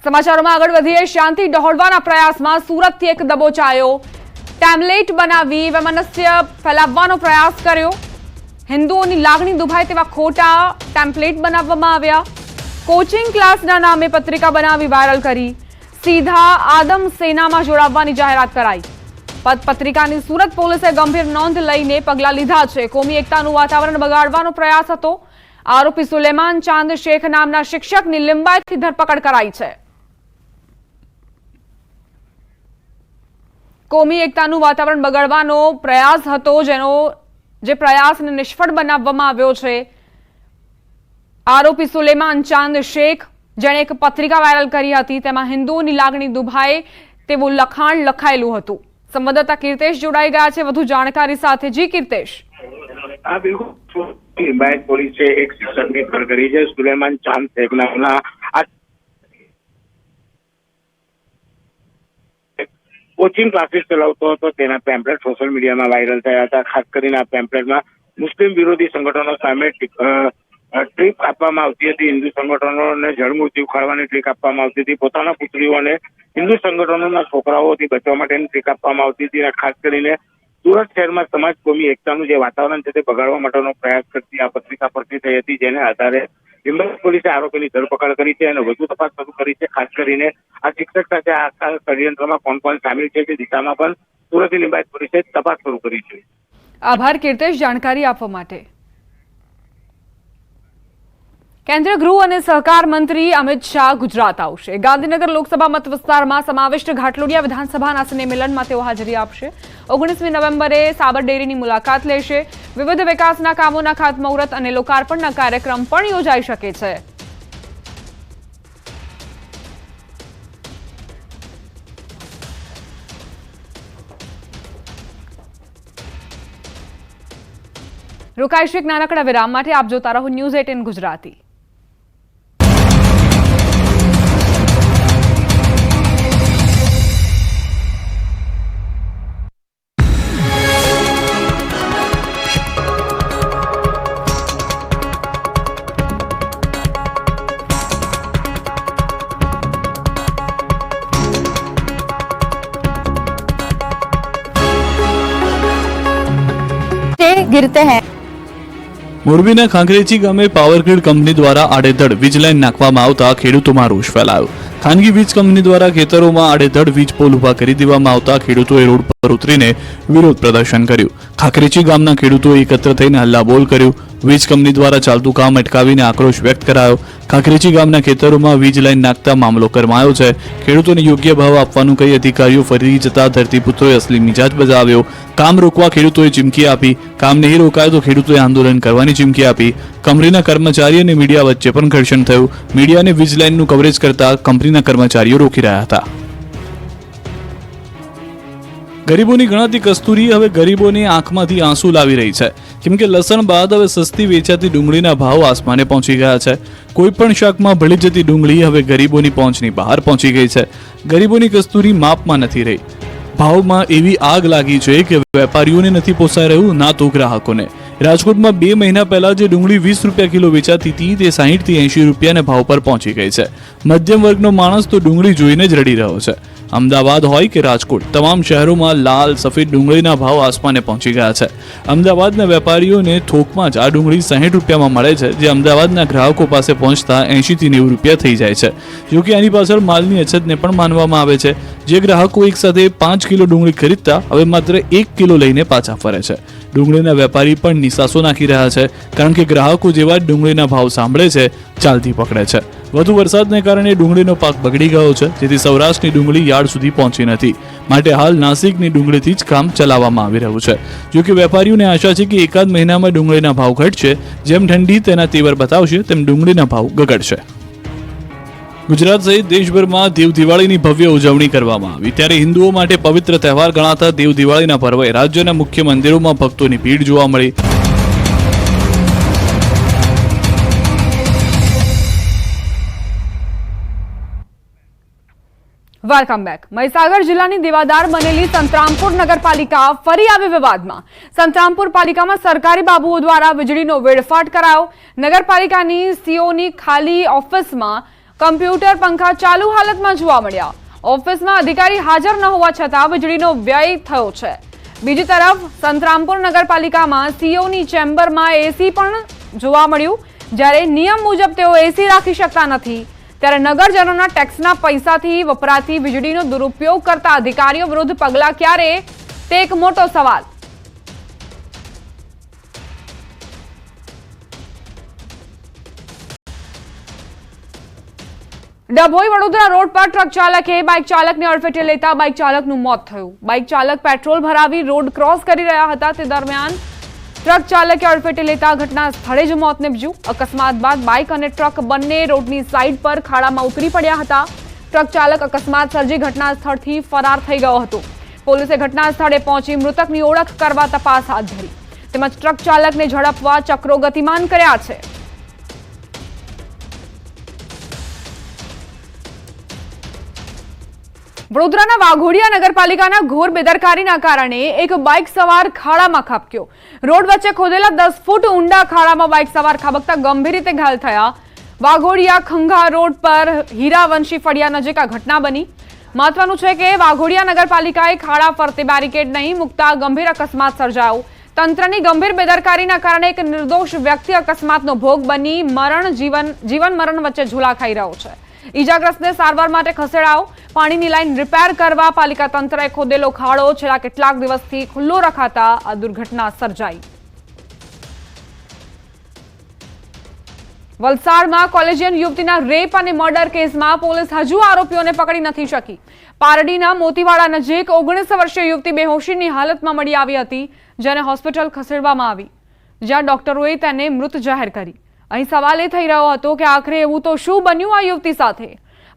સમાચારોમાં આગળ વધીએ। શાંતિ ડહોળવાના પ્રયાસમાં સુરતથી એક દબોચાયો। ટેમ્પલેટ બનાવી વૈમનસ્ય ફેલાવવાનો પ્રયાસ કર્યો। હિન્દુઓની લાગણી દુભાય તેવા ખોટા ટેમ્પલેટ બનાવવામાં આવ્યા। કોચિંગ ક્લાસના નામે પત્રિકા બનાવી વાયરલ કરી। સીધા આદમ સેનામાં જોડાવવાની જાહેરાત કરાઈ। પત્રિકાની સુરત પોલીસે ગંભીર નોંધ લઈને પગલાં લીધા છે। કોમી એકતાનું વાતાવરણ બગાડવાનો પ્રયાસ હતો। આરોપી સુલેમાન ચાંદ શેખ નામના શિક્ષકની લિંબાયતથી ધરપકડ કરાઈ છે। કોમી એકતાનું વાતાવરણ બગાડવાનો પ્રયાસ હતો, જે પ્રયાસને નિષ્ફળ બનાવવામાં આવ્યો છે। આરોપી સુલેમાન ચાંદ શેખ જેણે એક પત્રિકા વાયરલ કરી હતી, તેમાં હિન્દુઓની લાગણી દુભાય તેવું લખાણ લખાયેલું હતું। સંવાદદાતા કીર્તેશ જોડાઈ ગયા છે વધુ જાણકારી સાથે। જી કીર્તેશ। બિલકુલ, લિંબાયત પોલીસે એક શિક્ષકની ધરપકડ છે। સુલેમાન ચાંદ શેખ નામના કોચિંગ ક્લાસીસ ચલાવતો હતો। તેના પેમ્પલેટ સોશિયલ મીડિયામાં વાયરલ થયા હતા। ખાસ કરીને આ પેમ્પલેટમાં મુસ્લિમ વિરોધી સંગઠનો સામે ટ્રીપ આપવામાં આવતી હતી। હિન્દુ સંગઠનોને જળમૂર્તિ ઉખાડવાની ટ્રીક આપવામાં આવતી હતી। પોતાના પુત્રીઓને હિન્દુ સંગઠનોના છોકરાઓથી બચવા માટેની ટ્રીક આપવામાં આવતી હતી। ખાસ કરીને સુરત શહેરમાં સમાજ કોમી એકતાનું જે વાતાવરણ છે તે બગાડવા માટેનો પ્રયાસ કરતી આ પત્રિકા પરથી થઈ હતી, જેને આધારે લિંબાયત પોલીસે આરોપીની ધરપકડ કરી છે અને વધુ તપાસ શરૂ કરી છે। ખાસ કરીને આ શિક્ષક સાથે આ ષડયંત્રમાં કોણ કોણ સામેલ છે તે દિશામાં પણ સુરતની લિંબાયત પોલીસે તપાસ શરૂ કરી છે। આભાર કીર્તેશ જાણકારી આપવા માટે। કેન્દ્રીય ગૃહ અને સહકાર મંત્રી અમિત શાહ ગુજરાત આવશે। ગાંધીનગર લોકસભા મત વિસ્તારમાં સમાવિષ્ટ ઘાટલોડિયા વિધાનસભાના સ્નેહ મિલનમાં તેઓ હાજરી આપશે। 19મી નવેમ્બરે સાબર ડેરીની મુલાકાત લેશે। વિવિધ વિકાસના કામોના ખાતમુહૂર્ત અને લોકાર્પણના કાર્યક્રમ પણ યોજાઈ શકે છે। રોકાઈશું એક નાનકડા વિરામ માટે। આપ જોતા રહો ન્યૂઝ 18 ગુજરાતી। गिरते हैं। મોરબીના ખાંખરેચી ગામે પાવરગ્રીડ કંપની દ્વારા આડેધડ વીજ લાઈન નાખવામાં આવતા ખેડૂતોમાં રોષ ફેલાયો। ખાનગી વીજ કંપની દ્વારા ખેતરોમાં આડેધડ વીજ પોલ ઉભા કરી દેવામાં આવતા ખેડૂતોએ રોડ પર ઉતરીને વિરોધ પ્રદર્શન કર્યું। ખાંખરેચી ગામના ખેડૂતોએ એકત્ર થઈને હલ્લાબોલ કર્યું। વીજ કંપની દ્વારા ચાલતું કામ અટકાવીને આક્રોશ વ્યક્ત કરાયો। ખાંખરેચી ગામના ખેતરોમાં વીજ લાઈન નાખતા મામલો ગરમાયો છે। ખેડૂતોને યોગ્ય ભાવ આપવાનું કહી અધિકારીઓ ફરી જતા ધરતીપુત્રોએ અસલી મિજાજ બજાવ્યો। કામ રોકવા ખેડૂતોએ ચીમકી આપી। કામ નહીં રોકાય તો ખેડૂતોએ આંદોલન કરવાની ચીમકી આપી। કંપનીના કર્મચારી અને મીડિયા વચ્ચે પણ ઘર્ષણ થયું। મીડિયાને વીજ લાઈનનું કવરેજ કરતા કંપનીના કર્મચારીઓ રોકી રહ્યા હતા। ગરીબોની ગણાતી કસ્તુરી હવે ગરીબોની આંખમાંથી આંસુ લાવી રહી છે, કેમ કે લસણ બાદ હવે સસ્તી વેચાતી ડુંગળીના ભાવ આસમાને પહોંચી ગયા છે। કોઈ પણ શાકમાં ભળી જતી ડુંગળી હવે ગરીબોની પહોંચની બહાર પહોંચી ગઈ છે। ગરીબોની કસ્તુરી માપમાં નથી રહી। ભાવમાં એવી આગ લાગી છે કે વેપારીઓને નથી પોસાઈ રહ્યું, ના તો ગ્રાહકોને। રાજકોટમાં 2 મહિના પહેલા જે ડુંગળી 20 રૂપિયા કિલો વેચાતી હતી તે 60 થી 80 રૂપિયાના ભાવ પર પહોંચી ગઈ છે। મધ્યમ વર્ગનો માણસ તો ડુંગળી જોઈને જ રડી રહ્યો છે। અમદાવાદ હોય કે રાજકોટ, તમામ શહેરોમાં લાલ સફેદ ડુંગળીના ભાવ આસમાને પહોંચી ગયા છે। અમદાવાદના વેપારીઓને થોકમાં જ આ ડુંગળી 60 રૂપિયામાં મળે છે, જે અમદાવાદના ગ્રાહકો પાસે પહોંચતા 80 થી 90 રૂપિયા થઈ જાય છે। જો કે આની પાછળ માલની અછતને પણ માનવામાં આવે છે। જે ગ્રાહકો એક સાથે 5 કિલો ડુંગળી ખરીદતા હવે માત્ર 1 કિલો લઈને પાછા ફરે છે। ડુંગળીના વેપારી પણ નિસાસો નાખી રહ્યા છે, કારણ કે ગ્રાહકો જેવા ડુંગળીના ભાવ સાંભળે છે, ચાલતી પકડે છે। વધુ વરસાદને કારણે ડુંગળીનો પાક બગડી ગયો છે, જેથી સૌરાષ્ટ્રની ડુંગળી યાર્ડ સુધી પહોંચી નથી। માટે હાલ નાસિકની ડુંગળીથી જ કામ ચલાવવામાં આવી રહ્યું છે। જો કે વેપારીઓને આશા છે કે એકાદ મહિનામાં ડુંગળીના ભાવ ઘટશે। જેમ ઠંડી તેના તેવર બતાવશે તેમ ડુંગળીના ભાવ ગગડશે। ગુજરાત સહિત દેશભરમાં દેવ દિવાળીની ભવ્ય ઉજવણી કરવામાં આવી, ત્યારે હિન્દુઓ માટે પવિત્ર તહેવાર ગણાતા દેવ દિવાળીના પર્વે રાજ્યના મુખ્ય મંદિરોમાં ભક્તોની ભીડ જોવા મળી। Welcome back. મહીસાગર જિલ્લાની દેવાદાર બનેલી સંતરામપુર નગરપાલિકા ફરી આવી વિવાદમાં। સંતરામપુર પાલિકામાં સરકારી બાબુઓ દ્વારા વીજળીનો વેડફાટ કરાયો। નગરપાલિકાની સીઓની ખાલી ઓફિસમાં કમ્પ્યુટર પંખા ચાલુ હાલતમાં જોવા મળ્યા. ઓફિસમાં અધિકારી હાજર ન હોવા છતાં વીજળીનો વ્યય થયો છે. બીજી તરફ સંતરામપુર નગરપાલિકામાં સીઓની ચેમ્બરમાં એસી પણ જોવા મળ્યું. જ્યારે નિયમ મુજબ તેઓ એસી રાખી શકતા નથી, ત્યારે નગરજનોના ટેક્સના પૈસાથી વપરાતી વીજળીનો દુરુપયોગ કરતા અધિકારીઓ વિરુદ્ધ પગલાં ક્યારે, તે એક મોટો સવાલ. ડભોઈ વડોદરા રોડ પર ટ્રક ચાલકે બાઇક ચાલકને અડફેટે લેતા બાઇક ચાલકનું મોત થયું. બાઇક ચાલક પેટ્રોલ ભરાવી રોડ ક્રોસ કરી રહ્યા હતા, તે દરમિયાન ટ્રક ચાલકે અડફેટે લેતા ઘટના સ્થળે જ મોત નીપજ્યું. અકસ્માત બાદ બાઇક અને ટ્રક બંને રોડની સાઇડ પર ખાડામાં ઉતરી પડ્યા હતા. ટ્રક ચાલક અકસ્માત સર્જી ઘટના સ્થળથી ફરાર થઈ ગયો હતો. પોલીસે ઘટના સ્થળે પહોંચી મૃતકની ઓળખ કરવા તપાસ હાથ ધરી તેમજ ટ્રક ચાલકને ઝડપવા ચક્રો ગતિમાન કર્યા છે. વડોદરાના વાઘોડિયા નગરપાલિકાના ઘોર બેદરકારીના કારણે એક બાઇક સવાર ખાડામાં ખાબક્યો. રોડ વચ્ચે ખોદેલા 10 ફૂટ ઊંડા ખાડામાં બાઇક સવાર ખાબકતા ગંભીર રીતે ઘાયલ થયા. વાઘોડિયા ખંઘા રોડ પર હીરાવંશી ફળિયા નજીક આ ઘટના બની. મહત્વનું છે કે વાઘોડિયા નગરપાલિકાએ ખાડા ફરતે બેરિકેડ નહીં મૂકતા ગંભીર અકસ્માત સર્જાયો. તંત્રની ગંભીર બેદરકારીના કારણે એક નિર્દોષ વ્યક્તિ અકસ્માતનો ભોગ બની જીવન મરણ વચ્ચે ઝૂલા ખાઈ રહ્યો છે. ઈજાગ્રસ્તને સારવાર માટે ખસેડાયો. પાણીની લાઈન રિપેર કરવા પાલિકા તંત્રએ ખોદેલો ખાડો છેલ્લા કેટલાક દિવસથી ખુલ્લો રખાતા આ દુર્ઘટના સર્જાઈ. વલસાડમાં કોલેજિયન યુવતીના રેપ અને મર્ડર કેસમાં પોલીસ હજુ આરોપીઓને પકડી નથી શકી. પારડીના મોતીવાડા નજીક 19 વર્ષીય યુવતી બેહોશીની હાલતમાં મળી આવી હતી, જેને હોસ્પિટલ ખસેડવામાં આવી, જ્યાં ડોક્ટરોએ તેને મૃત જાહેર કરી. અહીં સવાલ એ થઈ રહ્યો હતો કે આખરે એવું તો શું બન્યું આ યુવતી સાથે?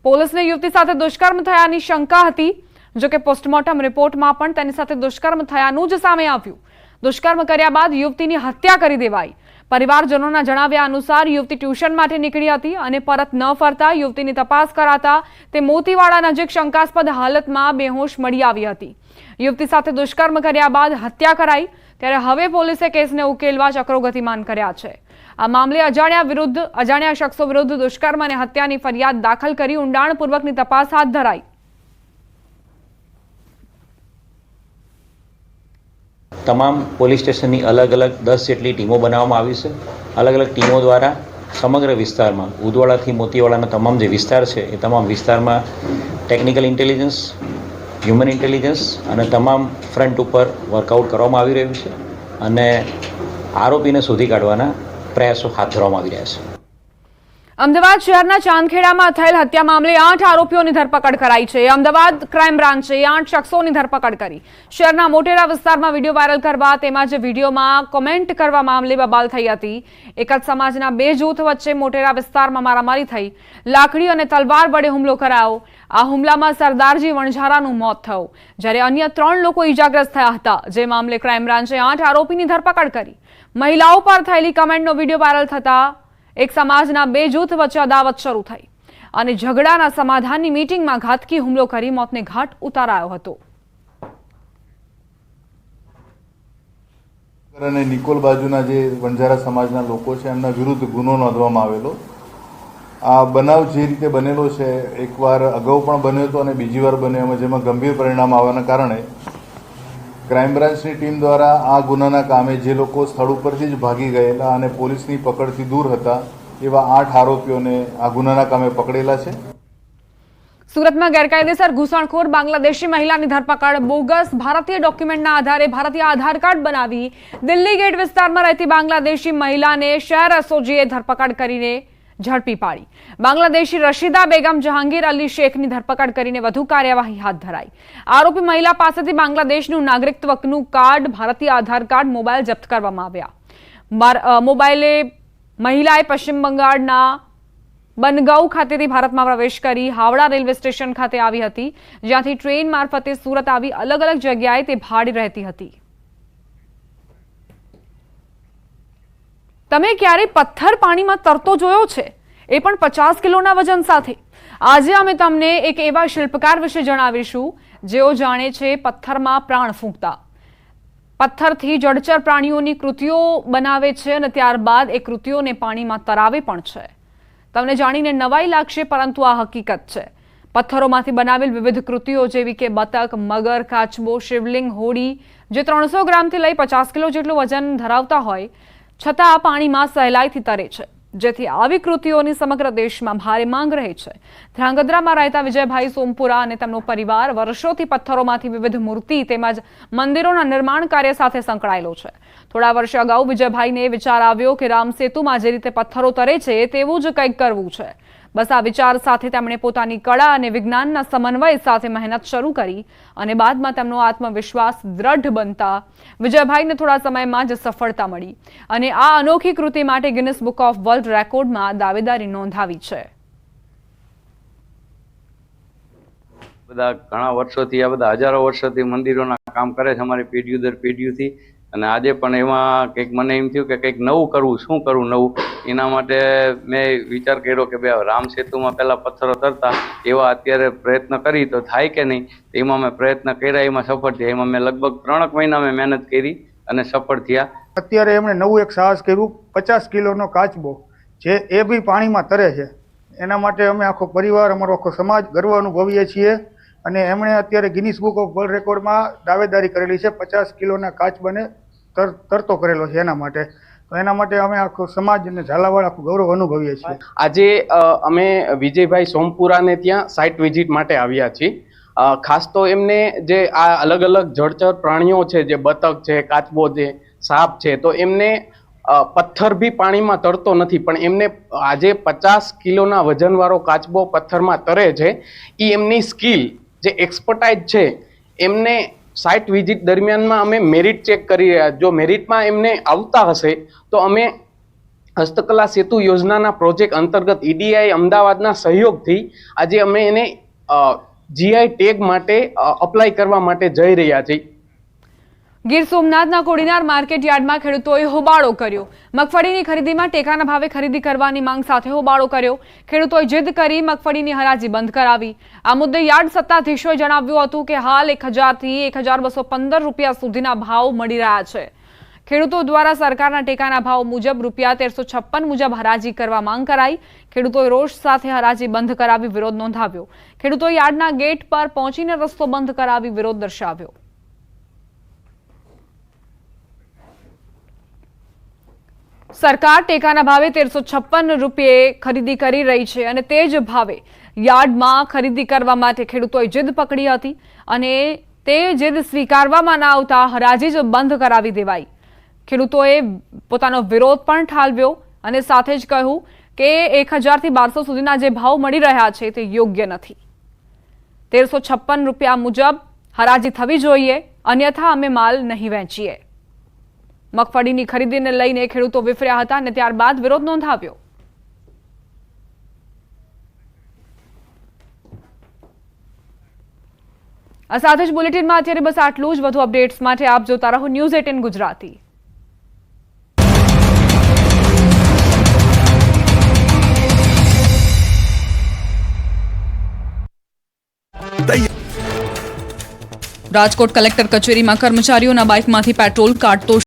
પોલીસને યુવતી સાથે દુષ્કર્મ થયાની શંકા હતી, જો કે પોસ્ટમોર્ટમ રિપોર્ટમાં પણ તેની સાથે દુષ્કર્મ થયાનું જ સામે આવ્યું. દુષ્કર્મ કર્યા બાદ યુવતીની હત્યા કરી દેવાઈ. પરિવારજનોના જણાવ્યા અનુસાર યુવતી ટ્યુશન માટે નીકળી હતી અને પરત ન ફરતા યુવતીની તપાસ કરાતા તે મોતીવાડા નજીક શંકાસ્પદ હાલતમાં બેહોશ મળી આવી હતી. યુવતી સાથે દુષ્કર્મ કર્યા બાદ હત્યા કરાઈ, ત્યારે હવે પોલીસે કેસને ઉકેલવા ચક્રો ગતિમાન કર્યા છે. આ મામલે અજાણ્યા શખ્સો વિરુદ્ધ દુષ્કર્મ અને હત્યાની ફરિયાદ દાખલ કરી ઊંડાણપૂર્વકની તપાસ હાથ ધરાઈ. તમામ પોલીસ સ્ટેશનની અલગ અલગ 10 જેટલી ટીમો બનાવવામાં આવી છે. અલગ અલગ ટીમો દ્વારા સમગ્ર વિસ્તારમાં ઉદવાડાથી મોતીવાડાના તમામ જે વિસ્તાર છે એ તમામ વિસ્તારમાં ટેકનિકલ ઇન્ટેલિજન્સ, હ્યુમન ઇન્ટેલિજન્સ અને તમામ ફ્રન્ટ ઉપર વર્કઆઉટ કરવામાં આવી રહ્યું છે અને આરોપીને શોધી કાઢવાના પ્રયાસો હાથ ધરવામાં આવી રહ્યા છે. અમદાવાદ શહેરના ચાંદખેડામાં થયેલ હત્યા મામલે 8 આરોપીઓની ધરપકડ કરાઈ છે. અમદાવાદ ક્રાઇમ બ્રાન્ચે 8 શખ્સોની ધરપકડ કરી. શહેરના મોટેરા વિસ્તારમાં વિડીયો વાયરલ કરવા તેમજ વિડીયોમાં કોમેન્ટ કરવા મામલે બબાલ થઈ હતી. એક જ સમાજના 2 જૂથ વચ્ચે મોટેરા વિસ્તારમાં મારામારી થઈ. લાકડી અને તલવાર વડે હુમલો કરાયો. આ હુમલામાં સરદારજી વણઝારાનું મોત થયું, જ્યારે અન્ય 3 લોકો ઈજાગ્રસ્ત થયા હતા. જે મામલે ક્રાઇમ બ્રાન્ચે 8 આરોપીની ધરપકડ કરી. મહિલાઓ પર થયેલી કમેન્ટનો વિડીયો વાયરલ થતા એક સમાજના 2 જૂથ વચ્ચે અદાવત શરૂ થઈ અને ઝઘડાના સમાધાનની મીટિંગમાં ઘાતકી હુમલો કરી મોતને ઘાટ ઉતારાયો હતો. અને નિકોલ બાજુના જે વણઝારા સમાજના લોકો છે એમના વિરુદ્ધ ગુનો નોંધવામાં આવેલો. આ બનાવ જે રીતે બનેલો છે એકવાર અગાઉ પણ બન્યો હતો અને બીજી વાર બન્યો, જેમાં ગંભીર પરિણામ આવવાના કારણે ક્રાઇમ બ્રાન્ચની ટીમ દ્વારા આ ગુનાના કામે જે લોકો સ્થળ ઉપરથી જ ભાગી ગયેલા અને પોલીસની પકડથી દૂર હતા એવા 8 આરોપીઓને આ ગુનાના કામે પકડેલા છે. સુરતમાં ગેરકાયદેસર ઘૂસણખોર બાંગ્લાદેશી મહિલાની ધરપકડ. બોગસ ભારતીય ડોક્યુમેન્ટના આધારે ભારતીય આધાર કાર્ડ બનાવી દિલ્હી ગેટ વિસ્તારમાં રહેતી બાંગ્લાદેશી મહિલાને શહેર એસઓજીએ ધરપકડ કરીને ઝડપી પાડી. બાંગ્લાદેશી રશીદા બેગમ જહાંગીર અલી શેખની ધરપકડ કરીને વધુ કાર્યવાહી હાથ ધરાઈ. આરોપી મહિલા પાસેથી બાંગ્લાદેશનું નાગરિકત્વનું કાર્ડ, ભારતીય આધાર કાર્ડ, મોબાઈલ જપ્ત કરવામાં આવ્યા. મોબાઈલે મહિલાએ પશ્ચિમ બંગાળના બનગાઉ ખાતેથી ભારતમાં પ્રવેશ કરી હાવડા રેલવે સ્ટેશન ખાતે આવી હતી, જ્યાંથી ટ્રેન મારફતે સુરત આવી અલગ અલગ જગ્યાએ તે ભાડે રહેતી હતી. તમે ક્યારે પથ્થર પાણીમાં તરતો જોયો છે, એ પણ 50 કિલોના વજન સાથે? આજે અમે તમને એક એવા શિલ્પકાર વિશે જણાવીશું જેઓ જાણે છે પથ્થરમાં પ્રાણ ફૂંકતા. પથ્થરથી જળચર પ્રાણીઓની કૃતિઓ બનાવે છે અને ત્યારબાદ એ કૃતિઓને પાણીમાં તરાવે પણ છે. તમને જાણીને નવાઈ લાગશે, પરંતુ આ હકીકત છે. પથ્થરોમાંથી બનાવેલ વિવિધ કૃતિઓ જેવી કે બતક, મગર, કાચબો, શિવલિંગ, હોડી જે 300 ગ્રામથી લઈ 50 કિલો જેટલું વજન ધરાવતા હોય છતાં પાણીમાં સહેલાઈથી તરે છે, જેથી આવી કૃતિઓની સમગ્ર દેશમાં ભારે માંગ રહે છે. ધ્રાંગધ્રામાં રહેતા વિજયભાઈ સોમપુરા અને તેમનો પરિવાર વર્ષોથી પથ્થરોમાંથી વિવિધ મૂર્તિ તેમજ મંદિરોના નિર્માણ કાર્ય સાથે સંકળાયેલો છે. થોડા વર્ષ અગાઉ વિજયભાઈને વિચાર આવ્યો કે રામસેતુમાં જે રીતે પથ્થરો તરે છે તેવું જ કંઈક કરવું છે. બસ આ વિચાર સાથે તેમણે પોતાની કળા અને વિજ્ઞાનના સમન્વય સાથે મહેનત શરૂ કરી અને બાદમાં તેમનો આત્મવિશ્વાસ દ્રઢ બનતા વિજયભાઈને થોડા સમયમાં જ સફળતા મળી અને આ અનોખી કૃતિ માટે ગિનિસ બુક ઓફ વર્લ્ડ રેકોર્ડમાં દાવેદારી નોંધાવી છે. બધા ઘણા વર્ષોથી આ બધા હજારો વર્ષોથી મંદિરોના કામ કરે છે અમારી પેઢીઓ દર પેઢીઓથી, અને આજે પણ એમાં કંઈક મને એમ થયું કે કંઈક નવું કરવું, શું કરવું નવું. એના માટે મેં વિચાર કર્યો કે ભાઈ રામ સેતુમાં પહેલાં પથ્થરો તરતા એવા અત્યારે પ્રયત્ન કરી તો થાય કે નહીં. એમાં મેં પ્રયત્ન કર્યા, એમાં સફળ થયા. એમાં મેં લગભગ 3 મહિના મેં મહેનત કરી અને સફળ થયા. અત્યારે એમણે નવું એક સાહસ કર્યું, 50 કિલોનો કાચબો જે એ બી પાણીમાં તરે છે. એના માટે અમે આખો પરિવાર, અમારો આખો સમાજ ગર્વ અનુભવીએ છીએ અને એમણે અત્યારે ગિનિસ બુક ઓફ વર્લ્ડ રેકોર્ડમાં દાવેદારી કરેલી છે. 50 કિલોના કાચબાને તરતો કરેલો છે એના માટે. તો એના માટે અમે આખો સમાજ અને ઝાલાવાડ આખું ગૌરવ અનુભવીએ છીએ. આજે અમે વિજયભાઈ સોમપુરાને ત્યાં સાઇટ વિઝિટ માટે આવ્યા છીએ. ખાસ તો એમને જે આ અલગ અલગ જળચર પ્રાણીઓ છે, જે બતક છે, કાચબો છે, સાપ છે, તો એમને પથ્થર બી પાણીમાં તરતો નથી, પણ એમને આજે 50 કિલોના વજનવાળો કાચબો પથ્થરમાં તરે છે. એ એમની સ્કિલ, જે એક્સપર્ટાઇઝ છે, એમને સાઇટ વિઝિટ દરમિયાનમાં અમે મેરિટ ચેક કરી રહ્યા. જો મેરિટમાં એમને આવતા હશે તો અમે હસ્તકલા સેતુ યોજનાના પ્રોજેક્ટ અંતર્ગત EDI અમદાવાદના સહયોગથી આજે અમે એને GI ટેગ માટે અપ્લાય કરવા માટે જઈ રહ્યા છીએ. ગીર સોમનાથના કોડીનાર માર્કેટ યાર્ડમાં ખેડૂતોએ હોબાળો કર્યો. મગફળીની ખરીદીમાં ટેકાના ભાવે ખરીદી કરવાની માંગ સાથે હોબાળો કર્યો. ખેડૂતોએ જીદ કરી મગફળીની હરાજી બંધ કરાવી. આ મુદ્દે યાર્ડ સત્તાધીશોએ જણાવ્યું હતું કે હાલ 1000 થી 1215 રૂપિયા સુધીના ભાવ મળી રહ્યા છે. ખેડૂતો દ્વારા સરકારના ટેકાના ભાવ મુજબ રૂપિયા 1356 મુજબ હરાજી કરવા માંગ કરાઈ. ખેડૂતોએ રોષ સાથે હરાજી બંધ કરાવી વિરોધ નોંધાવ્યો. ખેડૂતોએ યાર્ડના ગેટ પર પહોંચીને રસ્તો બંધ કરાવી વિરોધ દર્શાવ્યો. સરકાર ટેકાના ભાવે 1356 રૂપિયે ખરીદી કરી રહી છે અને તે જ ભાવે યાર્ડમાં ખરીદી કરવા માટે ખેડૂતોએ જીદ પકડી હતી અને તે જીદ સ્વીકારવામાં ના આવતા હરાજી જ બંધ કરાવી દેવાઈ. ખેડૂતોએ પોતાનો વિરોધ પણ ઠાલવ્યો અને સાથે જ કહ્યું કે 1000 થી 1200 સુધીના જે ભાવ મળી રહ્યા છે તે યોગ્ય નથી. 1356 રૂપિયા મુજબ હરાજી થવી જોઈએ, અન્યથા અમે માલ નહીં વેચીએ. મગફળીની ખરીદીને લઈને ખેડૂતો વિફર્યા હતા અને ત્યારબાદ વિરોધ નોંધાવ્યો. આ સાથે જ બુલેટિનમાં અત્યારે બસ આટલું જ. વધુ અપડેટ્સ માટે આપ જોતા રહો ન્યૂઝ 18 ગુજરાતી. રાજકોટ કલેક્ટર કચેરીમાં કર્મચારીઓના બાઇકમાંથી પેટ્રોલ કાઢતો